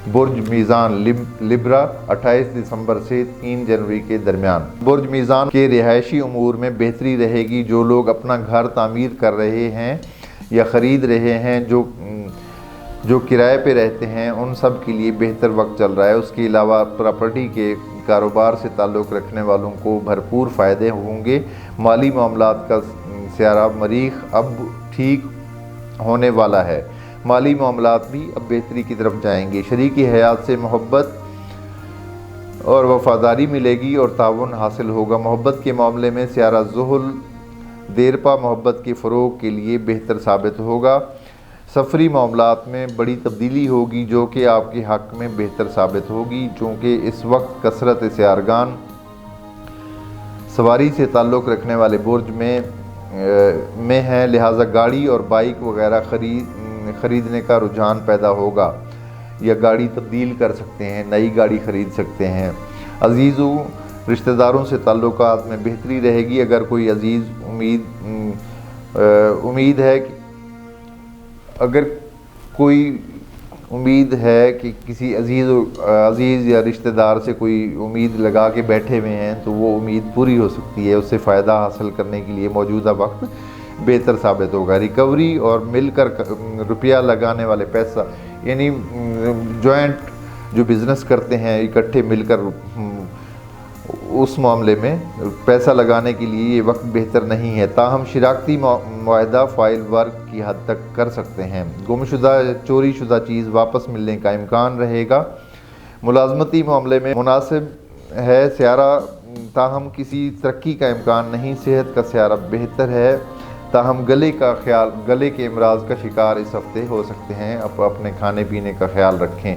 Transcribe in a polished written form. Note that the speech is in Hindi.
बुर्ज मीज़ान लिब्रा 28 दिसंबर से 3 जनवरी के दरमियान। बुर्ज मीज़ान के रिहायशी उमूर में बेहतरी रहेगी। जो लोग अपना घर तामीर कर रहे हैं या ख़रीद रहे हैं, जो किराए पे रहते हैं, उन सब के लिए बेहतर वक्त चल रहा है। उसके अलावा प्रॉपर्टी के कारोबार से ताल्लुक़ रखने वालों को भरपूर फ़ायदे होंगे। माली मामलात का सियारा मरीख़ अब ठीक होने वाला है। माली मामलात भी अब बेहतरी की तरफ जाएंगे। शरीकी हयात से मोहब्बत और वफ़ादारी मिलेगी और ताउन हासिल होगा। मोहब्बत के मामले में सियारा ज़ुहल देरपा मोहब्बत के फ़रोग़ के लिए बेहतर साबित होगा। सफ़री मामलात में बड़ी तब्दीली होगी जो कि आपके हक़ में बेहतर साबित होगी, चूँकि इस वक्त कसरत सियारगान सवारी से ताल्लुक़ रखने वाले बुर्ज में है, लिहाजा गाड़ी और बाइक वगैरह ख़रीदने का रुझान पैदा होगा या गाड़ी तब्दील कर सकते हैं, नई गाड़ी ख़रीद सकते हैं। अज़ीज़ों, रिश्तेदारों से ताल्लुक़ात में बेहतरी रहेगी। अगर कोई अज़ीज़ उम्मीद है कि किसी अज़ीज़ या रिश्तेदार से कोई उम्मीद लगा के बैठे हुए हैं, तो वो उम्मीद पूरी हो सकती है। उससे फ़ायदा हासिल करने के लिए मौजूदा वक्त बेहतर साबित होगा। रिकवरी और मिलकर रुपया लगाने वाले पैसा, यानी जॉइंट जो बिज़नेस करते हैं इकट्ठे मिलकर, उस मामले में पैसा लगाने के लिए ये वक्त बेहतर नहीं है। ताहम शिराकती मुआहदा फ़ाइल वर्क की हद तक कर सकते हैं। गुमशुदा चोरी शुदा चीज़ वापस मिलने का इम्कान रहेगा। मुलाजमती मामले में मुनासिब है सियारा, ताहम किसी तरक्की का इम्कान नहीं। सेहत का सियारा बेहतर है, ताहम गले के अमराज का शिकार इस हफ्ते हो सकते हैं। अपने खाने पीने का ख्याल रखें।